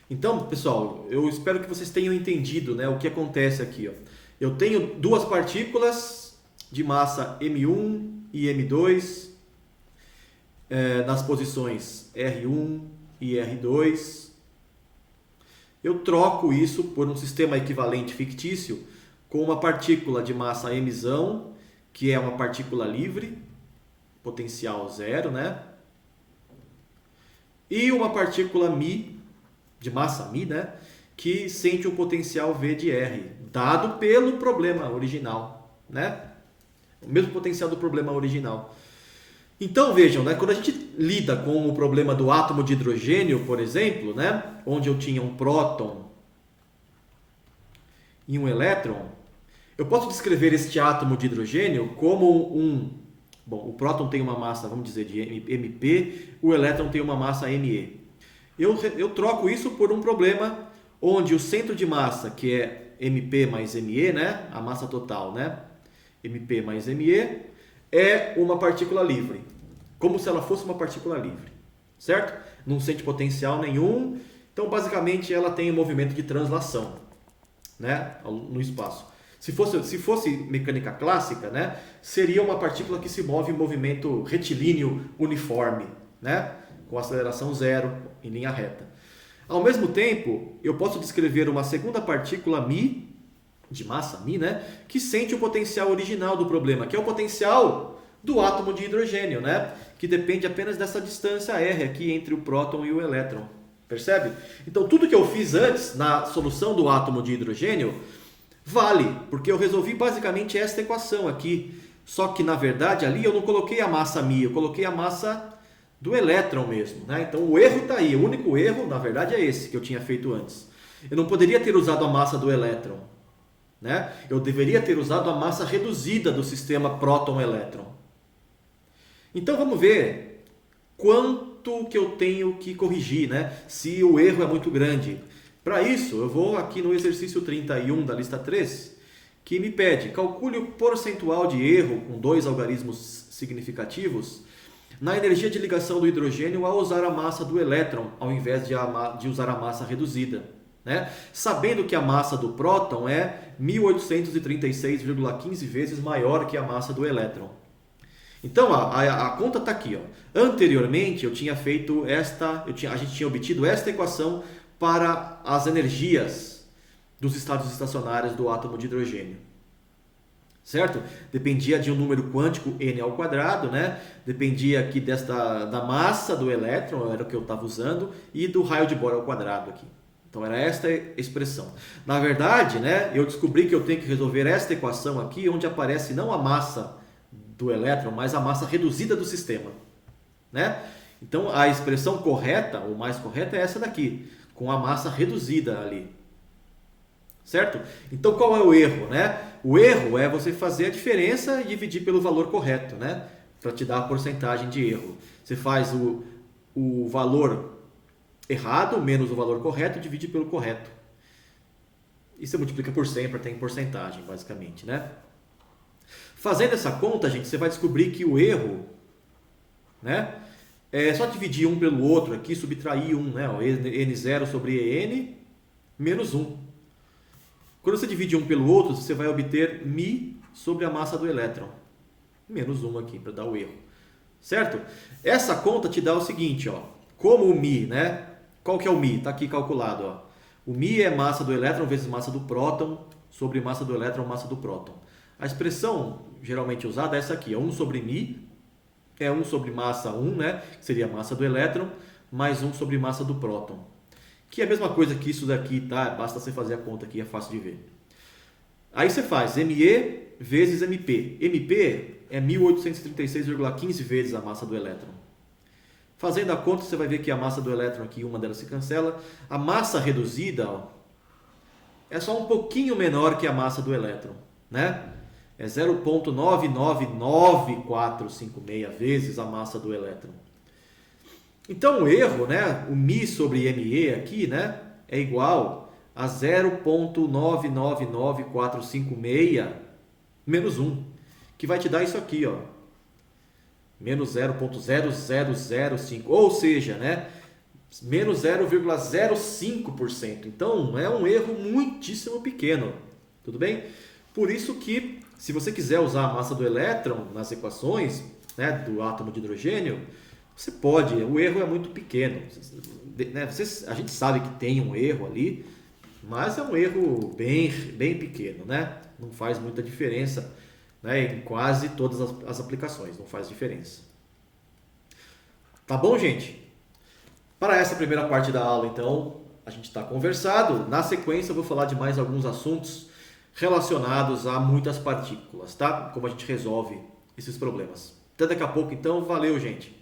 Então, pessoal, eu espero que vocês tenham entendido, né, o que acontece aqui. Ó. Eu tenho duas partículas de massa M1 e M2 nas posições R1 e R2. Eu troco isso por um sistema equivalente fictício com uma partícula de massa M, que é uma partícula livre, potencial zero, né? E uma partícula μ, de massa μ, né? Que sente o potencial V de R, dado pelo problema original, né? O mesmo potencial do problema original. Então vejam, né, quando a gente lida com o problema do átomo de hidrogênio, por exemplo, né, onde eu tinha um próton e um elétron, eu posso descrever este átomo de hidrogênio como bom, o próton tem uma massa, vamos dizer, de MP, o elétron tem uma massa Me. Eu troco isso por um problema onde o centro de massa, que é MP mais Me, né, a massa total, né, MP mais Me, é uma partícula livre, como se ela fosse uma partícula livre, certo? Não sente potencial nenhum, então basicamente ela tem um movimento de translação, né, no espaço. Se fosse mecânica clássica, né, seria uma partícula que se move em movimento retilíneo uniforme, né, com aceleração zero em linha reta. Ao mesmo tempo, eu posso descrever uma segunda partícula μ, de massa μ, né, que sente o potencial original do problema, que é o potencial do átomo de hidrogênio, né, que depende apenas dessa distância R aqui entre o próton e o elétron. Percebe? Então tudo que eu fiz antes na solução do átomo de hidrogênio vale, porque eu resolvi basicamente esta equação aqui. Só que na verdade ali eu não coloquei a massa μ, eu coloquei a massa do elétron mesmo, né? Então o erro está aí, o único erro na verdade é esse que eu tinha feito antes. Eu não poderia ter usado a massa do elétron, né? Eu deveria ter usado a massa reduzida do sistema próton-elétron. Então vamos ver quanto que eu tenho que corrigir, né? Se o erro é muito grande. Para isso, eu vou aqui no exercício 31 da lista 3, que me pede, calcule o percentual de erro com dois algarismos significativos na energia de ligação do hidrogênio ao usar a massa do elétron, ao invés de usar a massa reduzida. Né? Sabendo que a massa do próton é 1836,15 vezes maior que a massa do elétron. Então a conta está aqui. Ó. Anteriormente eu tinha feito a gente tinha obtido esta equação para as energias dos estados estacionários do átomo de hidrogênio. Certo? Dependia de um número quântico n ao quadrado, né? Dependia aqui da massa do elétron, era o que eu estava usando, e do raio de Bohr ao quadrado aqui. Então era esta a expressão. Na verdade, né, eu descobri que eu tenho que resolver esta equação aqui, onde aparece não a massa do elétron, mas a massa reduzida do sistema. Né? Então a expressão correta, ou mais correta, é essa daqui, com a massa reduzida ali. Certo? Então qual é o erro? Né? O erro é você fazer a diferença e dividir pelo valor correto, né? Para te dar a porcentagem de erro. Você faz o valor errado menos o valor correto e divide pelo correto. E você multiplica por 100 para ter em porcentagem, basicamente. Né? Fazendo essa conta, gente, você vai descobrir que o erro, né, é só dividir um pelo outro aqui, subtrair 1, né, n0 sobre n menos 1. Quando você divide um pelo outro, você vai obter μ sobre a massa do elétron. Menos 1 aqui, para dar o erro. Certo? Essa conta te dá o seguinte, ó, como o μ, né? Qual que é o μ? Está aqui calculado. Ó. O μ é massa do elétron vezes massa do próton sobre massa do elétron massa do próton. A expressão geralmente usada é essa aqui, é 1 sobre μ, é 1 sobre massa 1, né? Que seria a massa do elétron, mais 1 sobre massa do próton. Que é a mesma coisa que isso daqui, tá? Basta você fazer a conta aqui, é fácil de ver. Aí você faz Me vezes MP. MP é 1836,15 vezes a massa do elétron. Fazendo a conta, você vai ver que a massa do elétron aqui, uma delas se cancela. A massa reduzida, ó, é só um pouquinho menor que a massa do elétron, né? É 0,99946 vezes a massa do elétron. Então o erro, né, o μ sobre Me aqui, né, é igual a 0,999456 menos 1, que vai te dar isso aqui, ó, menos 0,0005, ou seja, né, Menos 0,05%. Então, é um erro muitíssimo pequeno. Tudo bem? Por isso que, se você quiser usar a massa do elétron nas equações, né, do átomo de hidrogênio, você pode. O erro é muito pequeno. Né, a gente sabe que tem um erro ali, mas é um erro bem pequeno, né? Não faz muita diferença, né, em quase todas as aplicações. Não faz diferença. Tá bom, gente? Para essa primeira parte da aula, então, a gente está conversado. Na sequência, eu vou falar de mais alguns assuntos relacionados a muitas partículas, tá? Como a gente resolve esses problemas. Até daqui a pouco, então. Valeu, gente!